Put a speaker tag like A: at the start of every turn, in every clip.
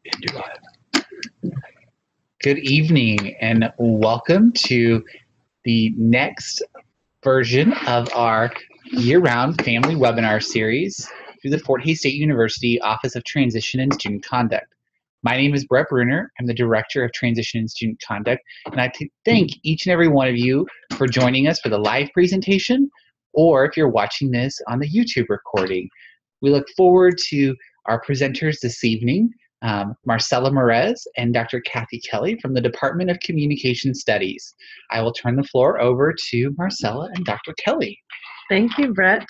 A: Into live. Good evening and welcome to the next version of our year-round family webinar series through the Fort Hays State University Office of Transition and Student Conduct. My name is Brett Bruner. I'm the Director of Transition and Student Conduct, and I thank each and every one of you for joining us for the live presentation, or if you're watching this on the YouTube recording. We look forward to our presenters this evening, Marcella Merez and Dr. Kathy Kelly from the Department of Communication Studies. I will turn the floor over to Marcella and Dr. Kelly.
B: Thank you, Brett.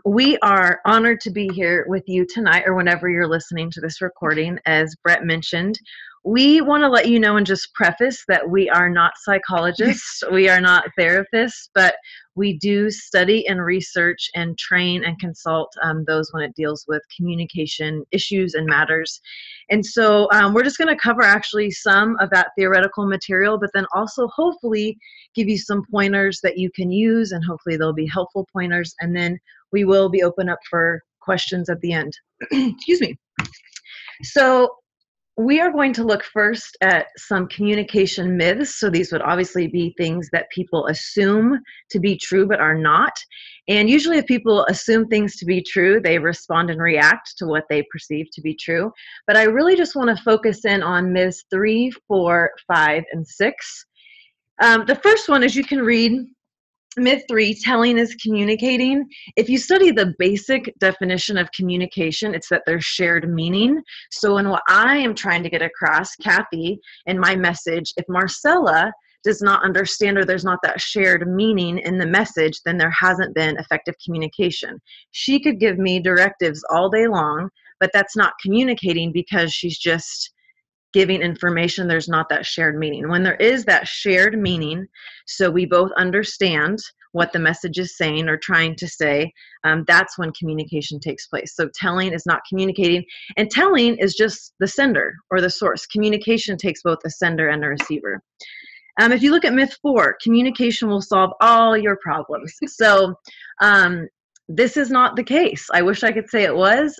B: We are honored to be here with you tonight, or whenever you're listening to this recording. As Brett mentioned, we want to let you know and just preface that we are not psychologists, we are not therapists, but we do study and research and train and consult those when it deals with communication issues and matters. And so we're just going to cover actually some of that theoretical material, but then also hopefully give you some pointers that you can use, and hopefully they'll be helpful pointers. And then we will be open up for questions at the end. Excuse me. So we are going to look first at some communication myths. So these would obviously be things that people assume to be true but are not. And usually if people assume things to be true, they respond and react to what they perceive to be true. But I really just want to focus in on myths 3, 4, 5, and 6. The first one, as you can read, myth 3, telling is communicating. If you study the basic definition of communication, it's that there's shared meaning. So in what I am trying to get across, Kathy, in my message, if Marcella does not understand or there's not that shared meaning in the message, then there hasn't been effective communication. She could give me directives all day long, but that's not communicating because she's just giving information. There's not that shared meaning. When there is that shared meaning, so we both understand what the message is saying or trying to say, that's when communication takes place. So telling is not communicating, and telling is just the sender or the source. Communication takes both a sender and a receiver. If you look at myth 4, communication will solve all your problems. So this is not the case. I wish I could say it was.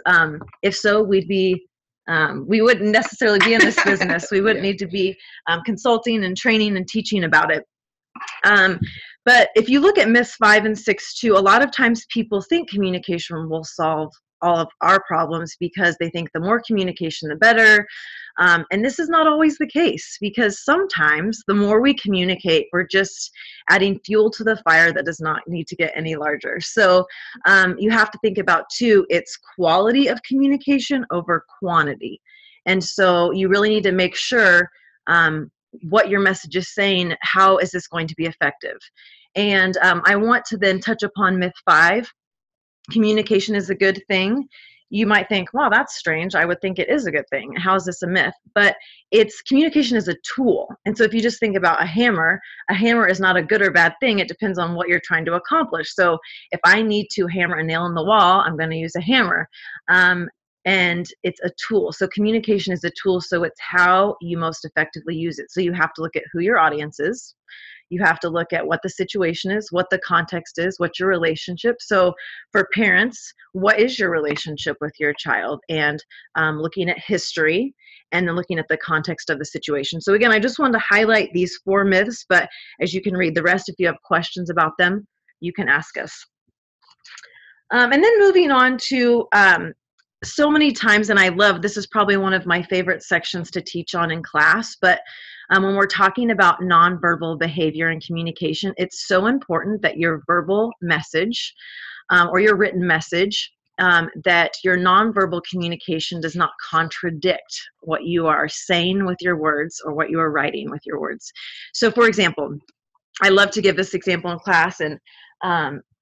B: If so, we wouldn't necessarily be in this business. We wouldn't need to be consulting and training and teaching about it. But if you look at myths 5 and 6 too, a lot of times people think communication will solve all of our problems because they think the more communication, the better. And this is not always the case, because sometimes the more we communicate, we're just adding fuel to the fire that does not need to get any larger. So you have to think about too, it's quality of communication over quantity. And so you really need to make sure what your message is saying, how is this going to be effective? And I want to then touch upon myth 5. Communication is a good thing. You might think, wow, that's strange. I would think it is a good thing. How is this a myth? But communication is a tool. And so if you just think about a hammer is not a good or bad thing. It depends on what you're trying to accomplish. So if I need to hammer a nail in the wall, I'm going to use a hammer. And it's a tool. So communication is a tool. So it's how you most effectively use it. So you have to look at who your audience is. You have to look at what the situation is, what the context is, what's your relationship. So for parents, what is your relationship with your child? And looking at history and then looking at the context of the situation. So again, I just wanted to highlight these 4 myths, but as you can read the rest, if you have questions about them, you can ask us. And then moving on to so many times, and I love, this is probably one of my favorite sections to teach on in class, but when we're talking about nonverbal behavior and communication, it's so important that your verbal message or your written message, that your nonverbal communication does not contradict what you are saying with your words or what you are writing with your words. So for example, I love to give this example in class, and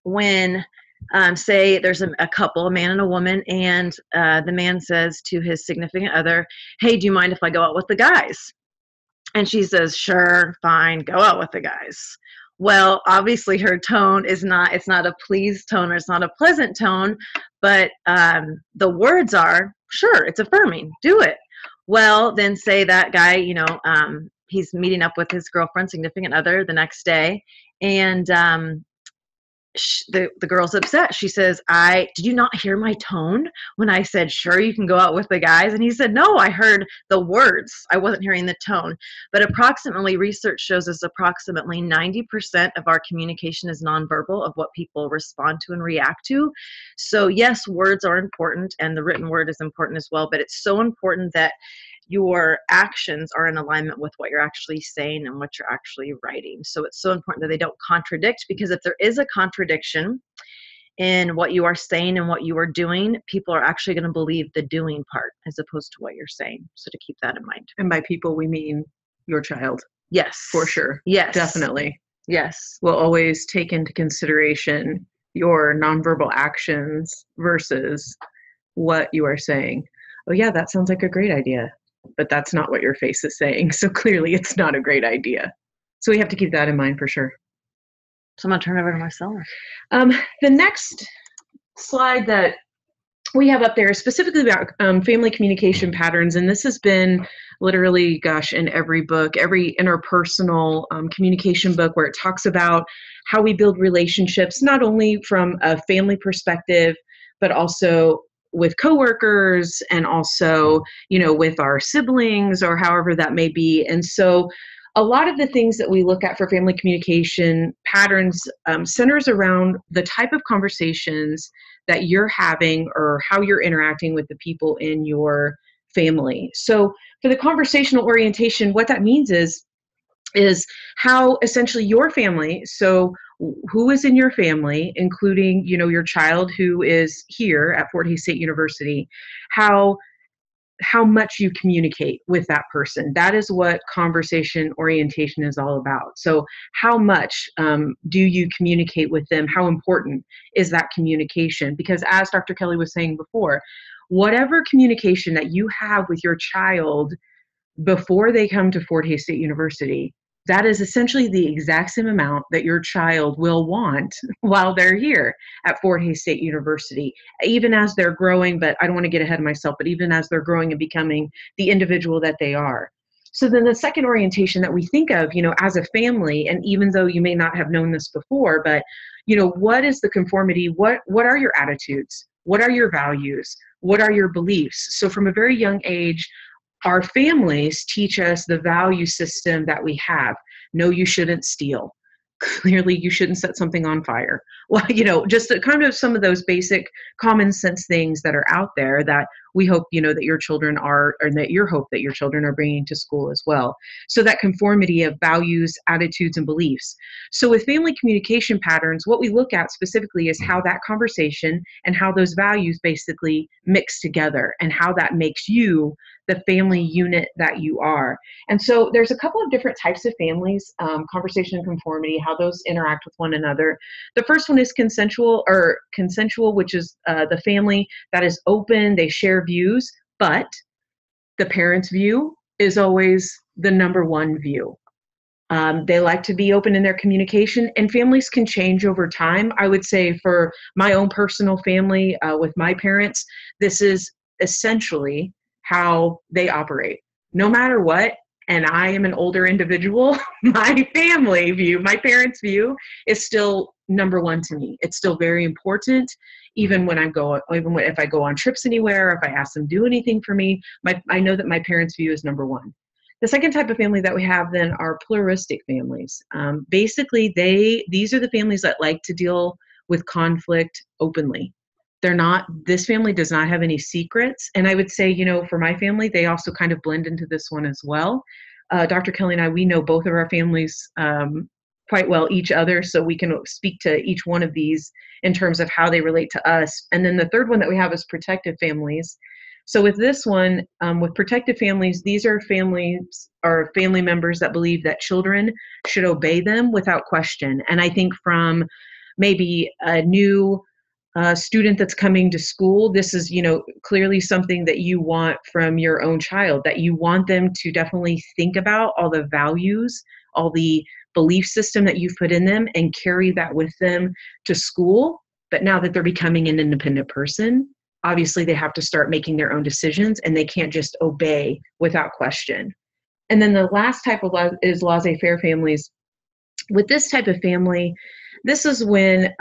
B: when say there's a couple, a man and a woman, and the man says to his significant other, hey, do you mind if I go out with the guys? And she says, sure, fine, go out with the guys. Well, obviously her tone it's not a pleased tone, or it's not a pleasant tone, but the words are, sure, it's affirming, do it. Well, then say that guy, he's meeting up with his girlfriend, significant other, the next day, and the girl's upset. She says, did you not hear my tone when I said, sure, you can go out with the guys? And he said, no, I heard the words. I wasn't hearing the tone. But approximately, research shows us approximately 90% of our communication is nonverbal, of what people respond to and react to. So yes, words are important, and the written word is important as well. But it's so important that your actions are in alignment with what you're actually saying and what you're actually writing. So it's so important that they don't contradict, because if there is a contradiction in what you are saying and what you are doing, people are actually going to believe the doing part as opposed to what you're saying. So to keep that in mind.
C: And by people, we mean your child.
B: Yes.
C: For sure.
B: Yes.
C: Definitely.
B: Yes.
C: We'll always take into consideration your nonverbal actions versus what you are saying. Oh yeah, that sounds like a great idea. But that's not what your face is saying. So clearly it's not a great idea. So we have to keep that in mind for sure.
B: So I'm going to turn it over to Marcella.
C: The next slide that we have up there is specifically about family communication patterns. And this has been literally, in every book, every interpersonal communication book, where it talks about how we build relationships, not only from a family perspective, but also with coworkers and also, with our siblings or however that may be. And so a lot of the things that we look at for family communication patterns centers around the type of conversations that you're having or how you're interacting with the people in your family. So for the conversational orientation, what that means is how essentially your family, so who is in your family, including, your child who is here at Fort Hays State University, how much you communicate with that person. That is what conversation orientation is all about. So how much do you communicate with them? How important is that communication? Because as Dr. Kelly was saying before, whatever communication that you have with your child before they come to Fort Hays State University, that is essentially the exact same amount that your child will want while they're here at Fort Hays State University, even as they're growing. But I don't want to get ahead of myself, but even as they're growing and becoming the individual that they are. So then the second orientation that we think of, as a family, and even though you may not have known this before, but, what is the conformity? What are your attitudes? What are your values? What are your beliefs? So from a very young age, our families teach us the value system that we have. No, you shouldn't steal. Clearly, you shouldn't set something on fire. Well, just kind of some of those basic common sense things that are out there that we hope, that your children are, or that you hope that your children are bringing to school as well. So that conformity of values, attitudes, and beliefs. So with family communication patterns, what we look at specifically is how that conversation and how those values basically mix together and how that makes you the family unit that you are. And so there's a couple of different types of families, conversation and conformity, how those interact with one another. The first one is consensual, which is the family that is open, they share views, but the parent's view is always the number one view. They like to be open in their communication, and families can change over time. I would say for my own personal family with my parents, this is essentially how they operate. No matter what, and I am an older individual, my family view, my parents' view is still number one to me. It's still very important. Even if I go on trips anywhere, if I ask them to do anything for me, I know that my parents' view is number one. The second type of family that we have then are pluralistic families. Basically, these are the families that like to deal with conflict openly. This family does not have any secrets. And I would say, for my family, they also kind of blend into this one as well. Dr. Kelly and I, we know both of our families quite well, each other, so we can speak to each one of these in terms of how they relate to us. And then the third one that we have is protective families. So with this one, with protective families, these are families or family members that believe that children should obey them without question. And I think from maybe a new student that's coming to school, this is, clearly something that you want from your own child, that you want them to definitely think about all the values, all the belief system that you've put in them and carry that with them to school. But now that they're becoming an independent person, obviously they have to start making their own decisions and they can't just obey without question. And then the last type of is laissez-faire families. With this type of family, This is when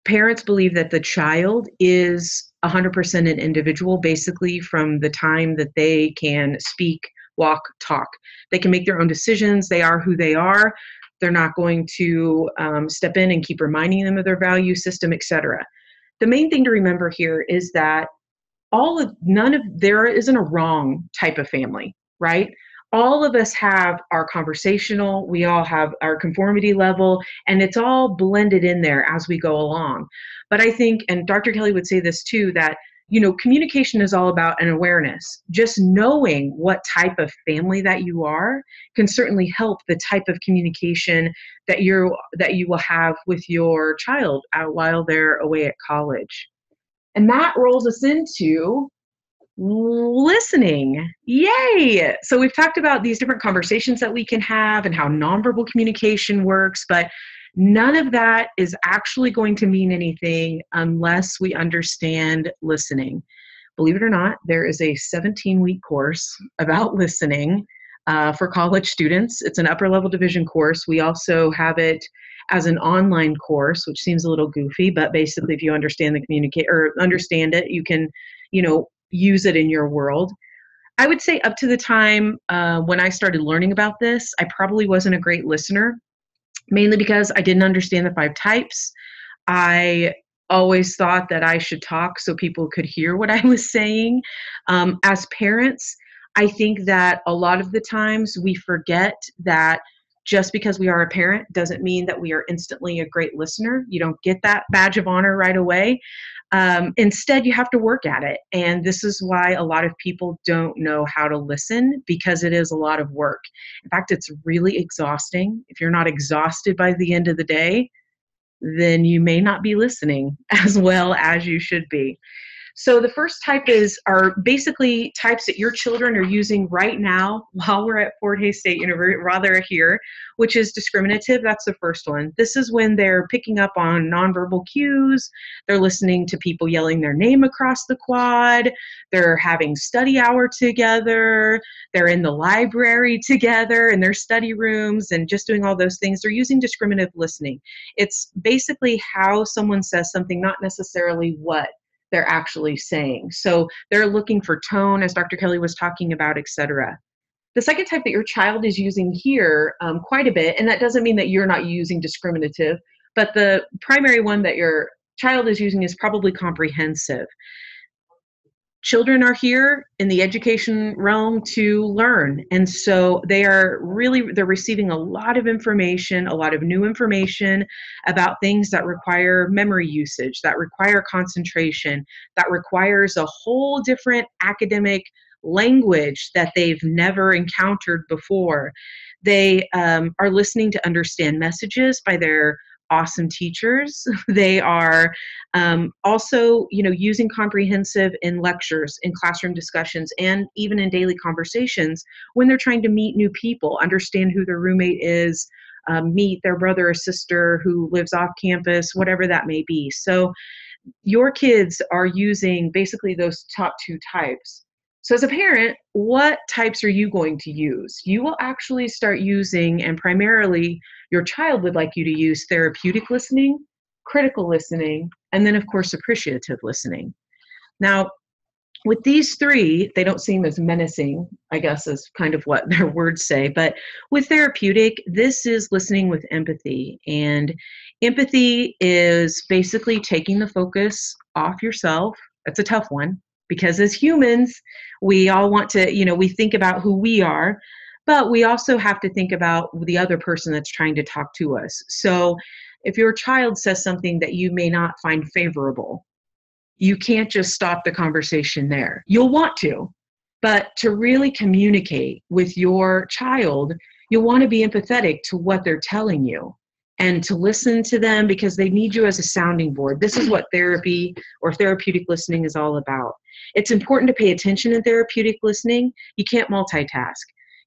C: parents believe that the child is 100% an individual, basically from the time that they can speak, walk, talk. They can make their own decisions. They are who they are. They're not going to step in and keep reminding them of their value system, etc. The main thing to remember here is that there isn't a wrong type of family, right? All of us have our conversational, we all have our conformity level, and it's all blended in there as we go along. But I think, and Dr. Kelly would say this too, that communication is all about an awareness. Just knowing what type of family that you are can certainly help the type of communication that you will have with your child while they're away at college. And that rolls us into listening. Yay! So we've talked about these different conversations that we can have and how nonverbal communication works, but none of that is actually going to mean anything unless we understand listening. Believe it or not, there is a 17-week course about listening for college students. It's an upper level division course. We also have it as an online course, which seems a little goofy, but basically if you understand understand it, you can, use it in your world. I would say up to the time when I started learning about this, I probably wasn't a great listener, mainly because I didn't understand the 5 types. I always thought that I should talk so people could hear what I was saying. As parents, I think that a lot of the times we forget that just because we are a parent doesn't mean that we are instantly a great listener. You don't get that badge of honor right away. Instead, you have to work at it. And this is why a lot of people don't know how to listen, because it is a lot of work. In fact, it's really exhausting. If you're not exhausted by the end of the day, then you may not be listening as well as you should be. So the first type are basically types that your children are using right now while we're at Fort Hays State University, while they're here, which is discriminative. That's the first one. This is when they're picking up on nonverbal cues. They're listening to people yelling their name across the quad. They're having study hour together. They're in the library together in their study rooms and just doing all those things. They're using discriminative listening. It's basically how someone says something, not necessarily what they're actually saying. So they're looking for tone, as Dr. Kelly was talking about, etc. The second type that your child is using here quite a bit, and that doesn't mean that you're not using discriminative, but the primary one that your child is using is probably comprehensive. Children are here in the education realm to learn. And so they're receiving a lot of information, a lot of new information about things that require memory usage, that require concentration, that requires a whole different academic language that they've never encountered before. They are listening to understand messages by their awesome teachers. They are also, using comprehensive in lectures, in classroom discussions, and even in daily conversations when they're trying to meet new people, understand who their roommate is, meet their brother or sister who lives off campus, whatever that may be. So your kids are using basically those top 2 types. So as a parent, what types are you going to use? You will actually start using, and primarily your child would like you to use, therapeutic listening, critical listening, and then of course appreciative listening. Now, with these 3, they don't seem as menacing, I guess, is kind of what their words say. But with therapeutic, this is listening with empathy. And empathy is basically taking the focus off yourself. That's a tough one, because as humans, we all want to, we think about who we are, but we also have to think about the other person that's trying to talk to us. So if your child says something that you may not find favorable, you can't just stop the conversation there. You'll want to, but to really communicate with your child, you'll want to be empathetic to what they're telling you and to listen to them, because they need you as a sounding board. This is what therapy or therapeutic listening is all about. It's important to pay attention in therapeutic listening. You can't multitask.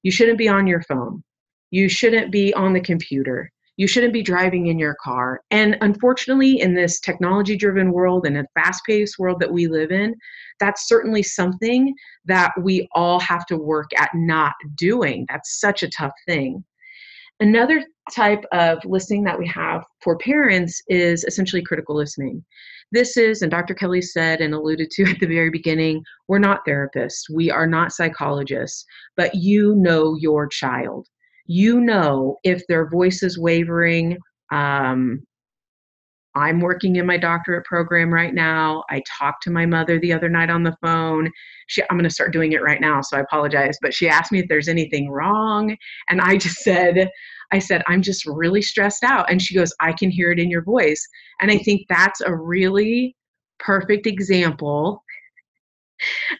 C: You shouldn't be on your phone. You shouldn't be on the computer. You shouldn't be driving in your car. And unfortunately, in this technology-driven world and a fast-paced world that we live in, that's certainly something that we all have to work at not doing. That's such a tough thing. Another type of listening that we have for parents is essentially critical listening. This is, and Dr. Kelly said and alluded to at the very beginning, we're not therapists, we are not psychologists, but you know your child. You know if their voice is wavering. I'm working in my doctorate program right now. I talked to my mother the other night on the phone. I'm going to start doing it right now, so I apologize. But she asked me if there's anything wrong. And I said, I'm just really stressed out. And she goes, I can hear it in your voice. And I think that's a really perfect example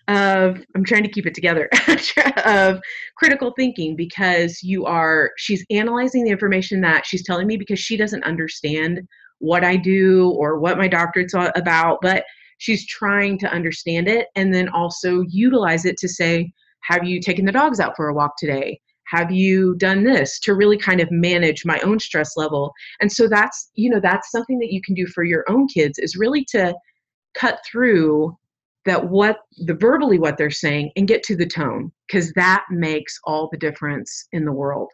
C: of, I'm trying to keep it together, of critical thinking, because she's analyzing the information that she's telling me because she doesn't understand what I do or what my doctorate's about, but she's trying to understand it and then also utilize it to say, have you taken the dogs out for a walk today? Have you done this, to really kind of manage my own stress level? And so that's something that you can do for your own kids, is really to cut through verbally what they're saying and get to the tone, because that makes all the difference in the world.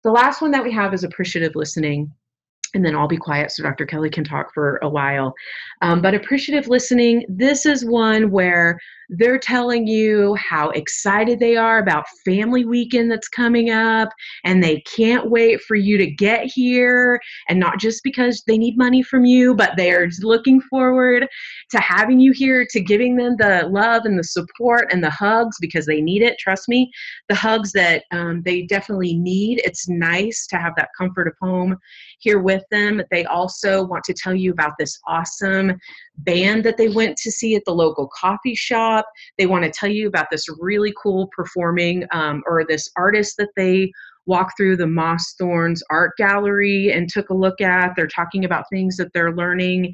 C: The last one that we have is appreciative listening. And then I'll be quiet so Dr. Kelly can talk for a while. But appreciative listening, this is one where they're telling you how excited they are about family weekend that's coming up, and they can't wait for you to get here, and not just because they need money from you, but they're looking forward to having you here, to giving them the love and the support and the hugs, because they need it. Trust me, the hugs that they definitely need. It's nice to have that comfort of home here with them. They also want to tell you about this awesome band that they went to see at the local coffee shop. They want to tell you about this really cool performing or this artist that they walked through the Moss Thorns Art Gallery and took a look at. They're talking about things that they're learning,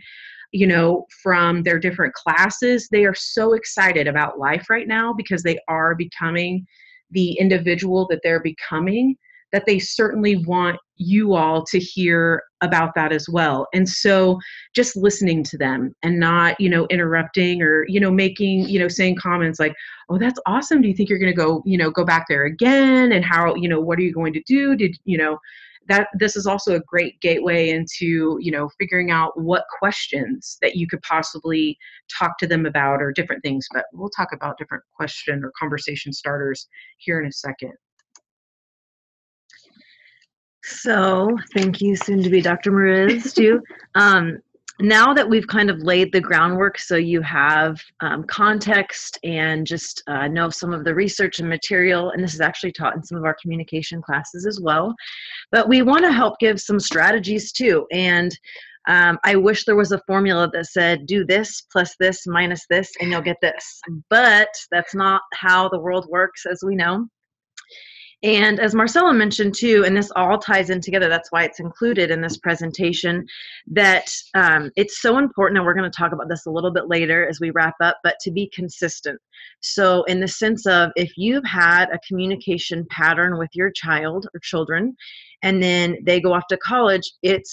C: from their different classes. They are so excited about life right now because they are becoming the individual that they're becoming, that they certainly want you all to hear about that as well. And so just listening to them and not, interrupting or, making, saying comments like, oh, that's awesome. Do you think you're going to go back there again? And how, what are you going to do? That this is also a great gateway into, figuring out what questions that you could possibly talk to them about, or different things. But we'll talk about different question or conversation starters here in a second.
B: So thank you, soon to be Dr. Mariz, too. Now that we've kind of laid the groundwork so you have context and just know some of the research and material, and this is actually taught in some of our communication classes as well, but we want to help give some strategies too. And I wish there was a formula that said, do this plus this minus this and you'll get this, but that's not how the world works, as we know. And as Marcella mentioned too, and this all ties in together, that's why it's included in this presentation, that it's so important, and we're going to talk about this a little bit later as we wrap up, but to be consistent. So in the sense of, if you've had a communication pattern with your child or children, and then they go off to college, it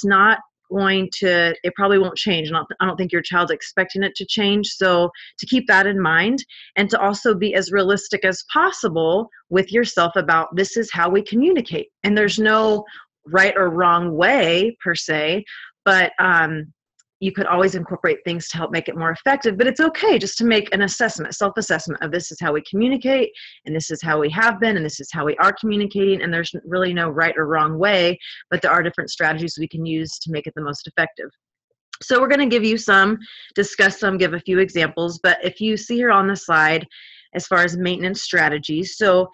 B: probably won't change. I don't think your child's expecting it to change. So to keep that in mind, and to also be as realistic as possible with yourself about, this is how we communicate. And there's no right or wrong way per se, but you could always incorporate things to help make it more effective. But it's okay just to make an assessment, self-assessment of, this is how we communicate, and this is how we have been, and this is how we are communicating. And there's really no right or wrong way, but there are different strategies we can use to make it the most effective. So we're going to discuss some, give a few examples. But if you see here on the slide, as far as maintenance strategies, so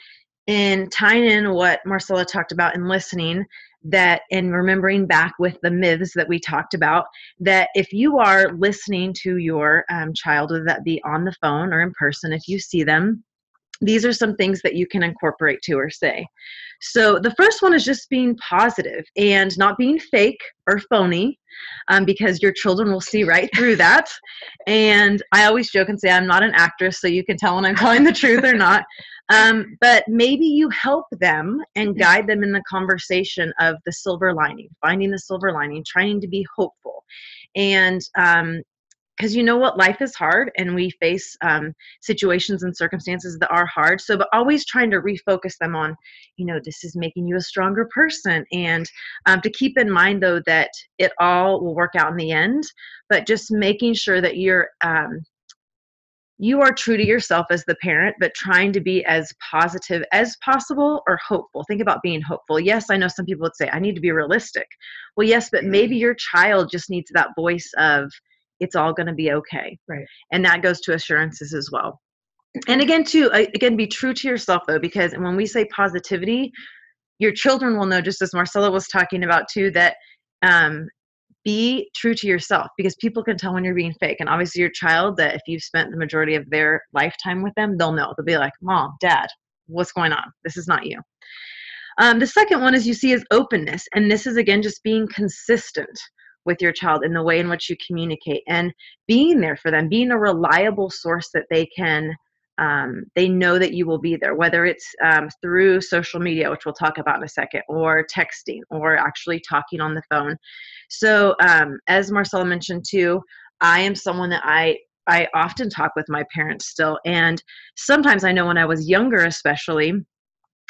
B: in tying in what Marcella talked about in listening, that, and remembering back with the myths that we talked about, that if you are listening to your child, whether that be on the phone or in person, if you see them, these are some things that you can incorporate to or say. So the first one is just being positive and not being fake or phony, because your children will see right through that. And I always joke and say, I'm not an actress, so you can tell when I'm telling the truth or not. But maybe you help them and guide them in the conversation of the silver lining, finding the silver lining, trying to be hopeful. And because you know what, life is hard, and we face situations and circumstances that are hard. So, but always trying to refocus them on, this is making you a stronger person, and to keep in mind though that it all will work out in the end. But just making sure that you are true to yourself as the parent, but trying to be as positive as possible or hopeful. Think about being hopeful. Yes, I know some people would say, I need to be realistic. Well, yes, but maybe your child just needs that voice of, it's all going to be okay.
C: Right.
B: And that goes to assurances as well. And again, be true to yourself though, because when we say positivity, your children will know, just as Marcella was talking about too, that be true to yourself, because people can tell when you're being fake. And obviously your child, that if you've spent the majority of their lifetime with them, they'll know. They'll be like, Mom, Dad, what's going on? This is not you. The second one is openness. And this is, again, just being consistent with your child in the way in which you communicate and being there for them, being a reliable source that they know that you will be there, whether it's through social media, which we'll talk about in a second, or texting, or actually talking on the phone. So as Marcella mentioned too, I am someone that I often talk with my parents still. And sometimes I know when I was younger, especially,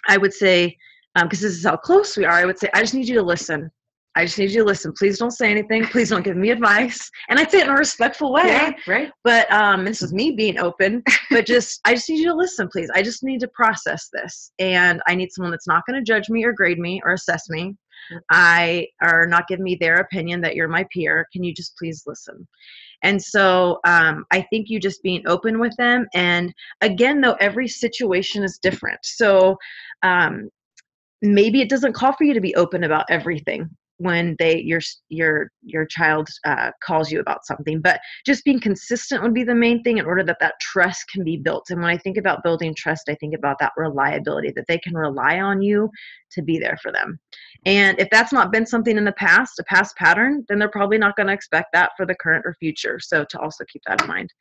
B: I would say, because this is how close we are, I would say, I just need you to listen. I just need you to listen. Please don't say anything. Please don't give me advice. And I'd say it in a respectful way.
C: Yeah, right.
B: But this is me being open. But I just need you to listen, please. I just need to process this. And I need someone that's not going to judge me or grade me or assess me. Or not give me their opinion that you're my peer. Can you just please listen? And so I think you just being open with them. And again, though, every situation is different. So maybe it doesn't call for you to be open about everything when your child calls you about something, but just being consistent would be the main thing in order that trust can be built. And when I think about building trust, I think about that reliability, that they can rely on you to be there for them. And if that's not been something in the past, a past pattern, then they're probably not going to expect that for the current or future. So to also keep that in mind.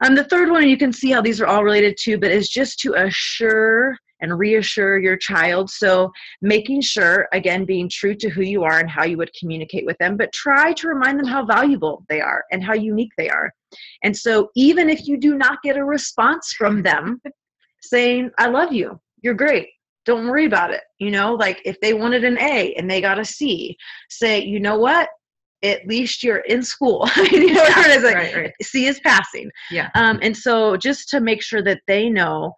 B: The third one, and you can see how these are all related to, but is just to assure and reassure your child. So making sure, again, being true to who you are and how you would communicate with them, but try to remind them how valuable they are and how unique they are. And so even if you do not get a response from them saying, I love you, you're great, don't worry about it. Like if they wanted an A and they got a C, say, you know what? At least you're in school. Right. C is passing.
C: Yeah.
B: And so just to make sure that they know,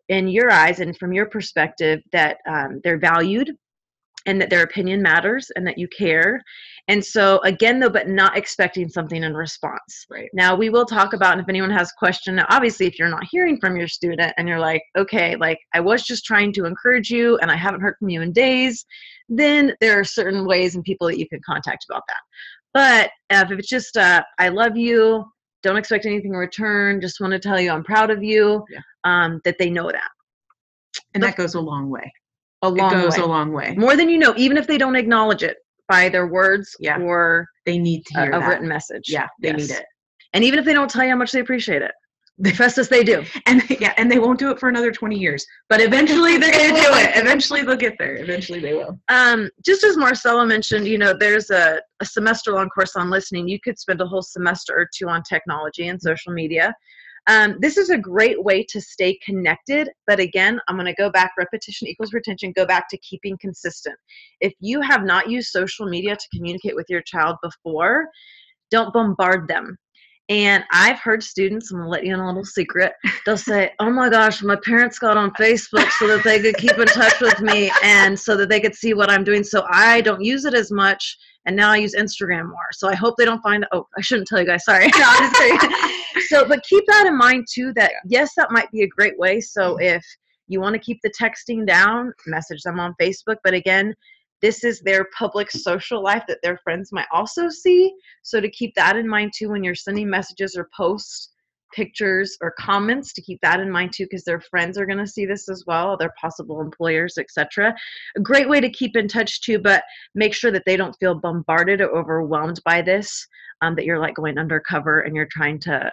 B: in your eyes and from your perspective, that they're valued and that their opinion matters and that you care. And so again, though, but not expecting something in response.
C: Right.
B: Now we will talk about, and if anyone has a question, now obviously if you're not hearing from your student and you're like, okay, like I was just trying to encourage you and I haven't heard from you in days, then there are certain ways and people that you can contact about that. But if it's just, I love you, don't expect anything in return, just want to tell you I'm proud of you, that they know that.
C: And that goes a long way.
B: A long way. More than you know, even if they don't acknowledge it by their words or
C: they need to hear
B: a written message.
C: Yeah, they need it.
B: And even if they don't tell you how much they appreciate it, trust us, they do.
C: And they won't do it for another 20 years. But eventually they're going to do it. Eventually they'll get there. Eventually they will.
B: Just as Marcella mentioned, there's a semester-long course on listening. You could spend a whole semester or two on technology and social media. This is a great way to stay connected. But again, I'm going to go back. Repetition equals retention. Go back to keeping consistent. If you have not used social media to communicate with your child before, don't bombard them. And I've heard students, I'm going to let you in a little secret, they'll say, oh my gosh, my parents got on Facebook so that they could keep in touch with me and so that they could see what I'm doing. So I don't use it as much. And now I use Instagram more. So I hope they don't find, I shouldn't tell you guys, sorry. No, I'm just kidding. But keep that in mind too, that yes, that might be a great way. So if you want to keep the texting down, message them on Facebook. But again, this is their public social life that their friends might also see. So to keep that in mind too, when you're sending messages or posts, pictures or comments, to keep that in mind too, because their friends are going to see this as well, their possible employers, etc. A great way to keep in touch too, but make sure that they don't feel bombarded or overwhelmed by this, that you're like going undercover and you're trying to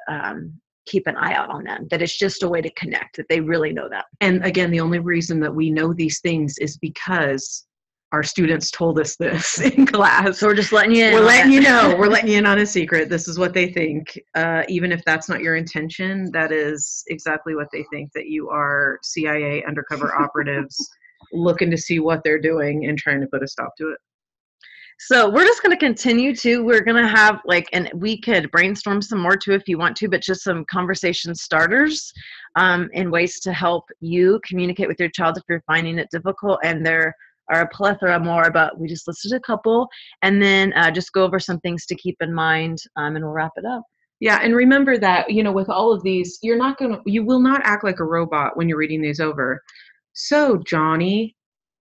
B: keep an eye out on them, that it's just a way to connect, that they really know that.
C: And again, the only reason that we know these things is because our students told us this in class.
B: So we're just letting you in.
C: We're letting you know. We're letting you in on a secret. This is what they think. Even if that's not your intention, that is exactly what they think, that you are CIA undercover operatives looking to see what they're doing and trying to put a stop to it.
B: So we're just going to continue to, we're going to have and we could brainstorm some more too if you want to, but just some conversation starters and ways to help you communicate with your child if you're finding it difficult. And there are a plethora more, but we just listed a couple, and then just go over some things to keep in mind, and we'll wrap it up.
C: Yeah, and remember that, with all of these, you will not act like a robot when you're reading these over. So, Johnny,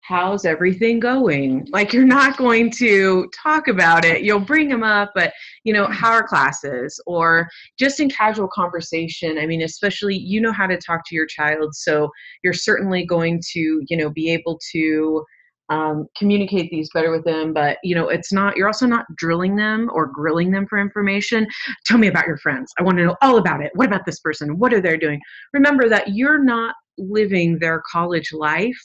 C: how's everything going? You're not going to talk about it. You'll bring them up, but, how are classes? Or just in casual conversation. I mean, especially, how to talk to your child. So you're certainly going to, be able to communicate these better with them. But, you're also not drilling them or grilling them for information. Tell me about your friends. I want to know all about it. What about this person? What are they doing? Remember that you're not living their college life.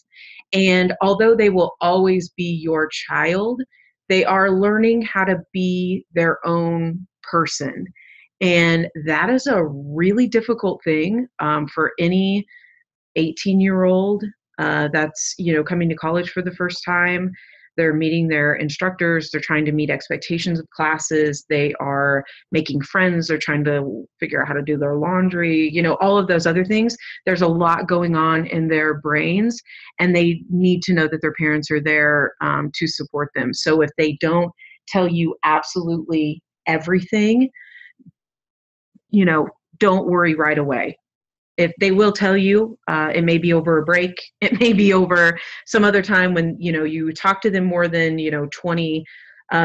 C: And although they will always be your child, they are learning how to be their own person. And that is a really difficult thing for any 18-year-old that's, coming to college for the first time. They're meeting their instructors. They're trying to meet expectations of classes. They are making friends. They're trying to figure out how to do their laundry, all of those other things. There's a lot going on in their brains, and they need to know that their parents are there to support them. So if they don't tell you absolutely everything, don't worry right away. If they will tell you, it may be over a break. It may be over some other time when, you talk to them more than, 20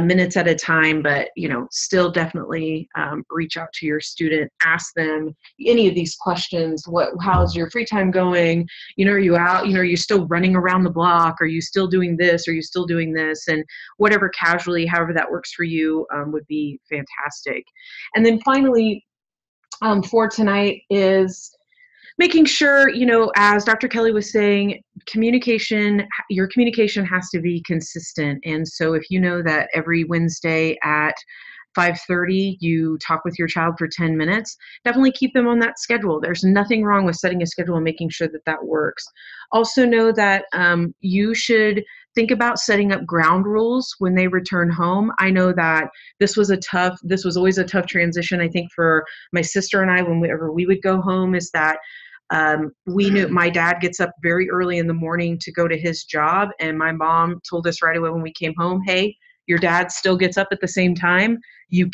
C: minutes at a time, but, still definitely reach out to your student, ask them any of these questions. How's your free time going? Are you out? Are you still running around the block? Are you still doing this? Are you still doing this? And whatever casually, however that works for you would be fantastic. And then finally, for tonight is making sure, as Dr. Kelly was saying, your communication has to be consistent. And so if you know that every Wednesday at 5:30, you talk with your child for 10 minutes, definitely keep them on that schedule. There's nothing wrong with setting a schedule and making sure that that works. Also know that you should think about setting up ground rules when they return home. I know that this was always a tough transition, I think, for my sister and I, whenever we would go home, is that we knew my dad gets up very early in the morning to go to his job. And my mom told us right away when we came home, hey, your dad still gets up at the same time. You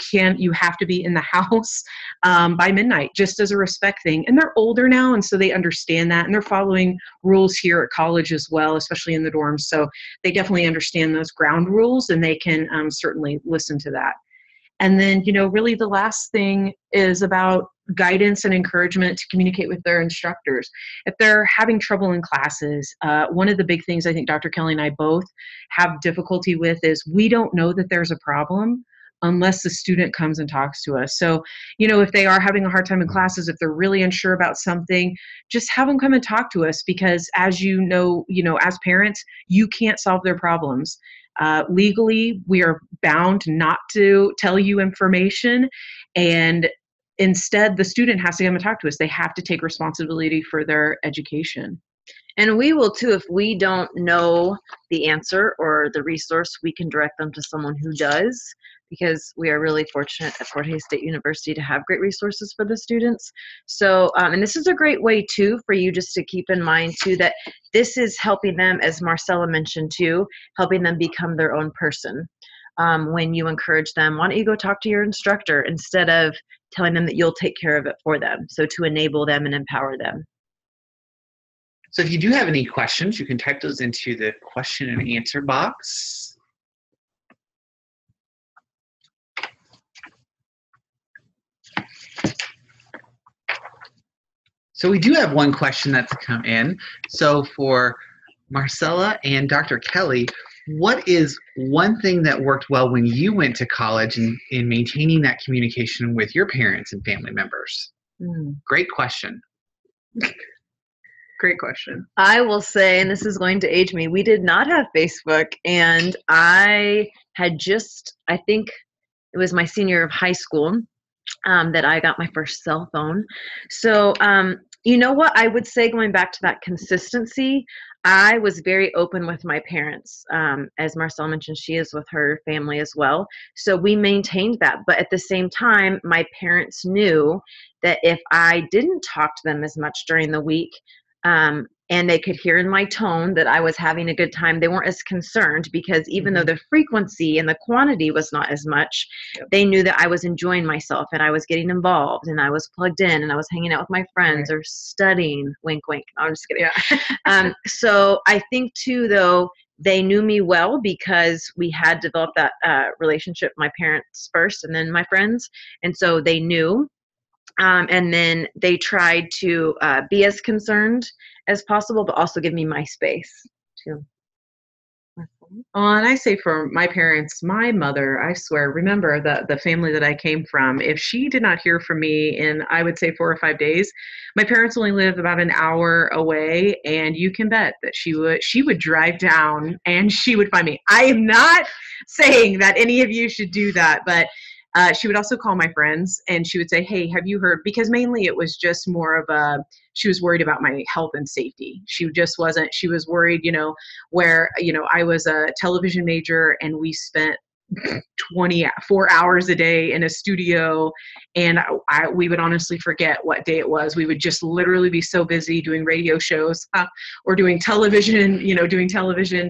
C: have to be in the house by midnight, just as a respect thing. And they're older now, and so they understand that, and they're following rules here at college as well, especially in the dorms. So they definitely understand those ground rules, and they can certainly listen to that. And then, really the last thing is about guidance and encouragement to communicate with their instructors. If they're having trouble in classes, one of the big things I think Dr. Kelly and I both have difficulty with is we don't know that there's a problem unless the student comes and talks to us. So, if they are having a hard time in classes, if they're really unsure about something, just have them come and talk to us, because as as parents, you can't solve their problems. Legally, we are bound not to tell you information, and instead the student has to come and talk to us. They have to take responsibility for their education.
B: And we will too. If we don't know the answer or the resource, we can direct them to someone who does, because we are really fortunate at Fort Hays State University to have great resources for the students. So, and this is a great way too for you just to keep in mind too that this is helping them, as Marcella mentioned too, helping them become their own person. When you encourage them, why don't you go talk to your instructor instead of telling them that you'll take care of it for them? So to enable them and empower them.
A: So if you do have any questions, you can type those into the question and answer box. So we do have one question that's come in. So for Marcella and Dr. Kelly, what is one thing that worked well when you went to college in maintaining that communication with your parents and family members? Great question.
C: Great question.
B: I will say, and this is going to age me, we did not have Facebook, and I had I think it was my senior year of high school, that I got my first cell phone. So, you know what? I would say, going back to that consistency, I was very open with my parents. As Marcel mentioned, she is with her family as well. So we maintained that. But at the same time, my parents knew that if I didn't talk to them as much during the week, and they could hear in my tone that I was having a good time, they weren't as concerned, because even though the frequency and the quantity was not as much, they knew that I was enjoying myself and I was getting involved and I was plugged in and I was hanging out with my friends or studying. Wink, wink. No, I'm just kidding. Yeah. So I think too, though, they knew me well because we had developed that relationship, my parents first and then my friends. And so they knew. And then they tried to be as concerned as possible, but also give me my space too.
C: And I say for my parents, my mother, I swear, remember the family that I came from, if she did not hear from me in, I would say, 4 or 5 days, my parents only lived about an hour away, and you can bet that she would drive down and she would find me. I am not saying that any of you should do that, but she would also call my friends and she would say, hey, have you heard? Because mainly it was just more of she was worried about my health and safety. She was worried, where, I was a television major and we spent 24 hours a day in a studio, and we would honestly forget what day it was. We would just literally be so busy doing radio shows or doing television,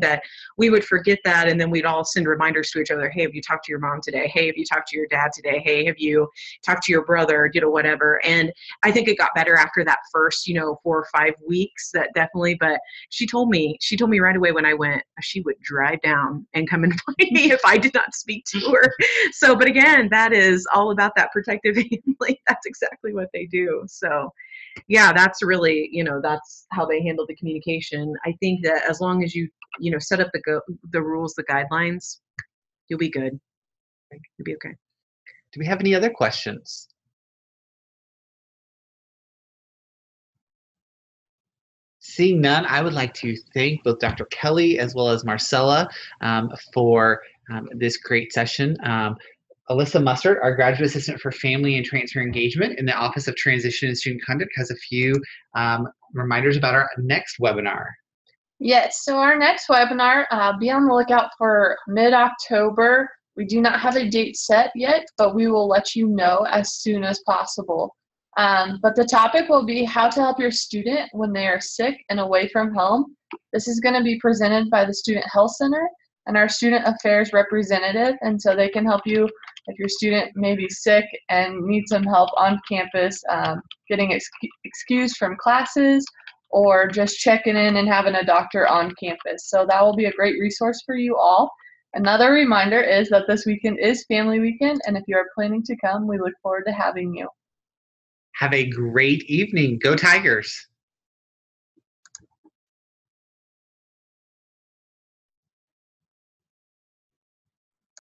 C: that we would forget that, and then we'd all send reminders to each other. Hey, have you talked to your mom today? Hey, have you talked to your dad today? Hey, have you talked to your brother? Whatever. And I think it got better after that first, 4 or 5 weeks, that definitely. But she told me right away when I went, she would drive down and come and find me if I did not speak to her. So, but again, that is all about that protective family. That's exactly what they do. So yeah, that's really, that's how they handle the communication. I think that as long as you set up the rules, the guidelines, you'll be good. You'll be okay.
A: Do we have any other questions? Seeing none, I would like to thank both Dr. Kelly as well as Marcella for this great session. Alyssa Mustard, our Graduate Assistant for Family and Transfer Engagement in the Office of Transition and Student Conduct, has a few reminders about our next webinar.
D: Yes, so our next webinar, be on the lookout for mid-October. We do not have a date set yet, but we will let you know as soon as possible. But the topic will be how to help your student when they are sick and away from home. This is going to be presented by the Student Health Center and our Student Affairs representative, and so they can help you if your student may be sick and needs some help on campus, getting excused from classes, or just checking in and having a doctor on campus. So that will be a great resource for you all. Another reminder is that this weekend is Family Weekend, and if you are planning to come, we look forward to having you.
A: Have a great evening. Go Tigers!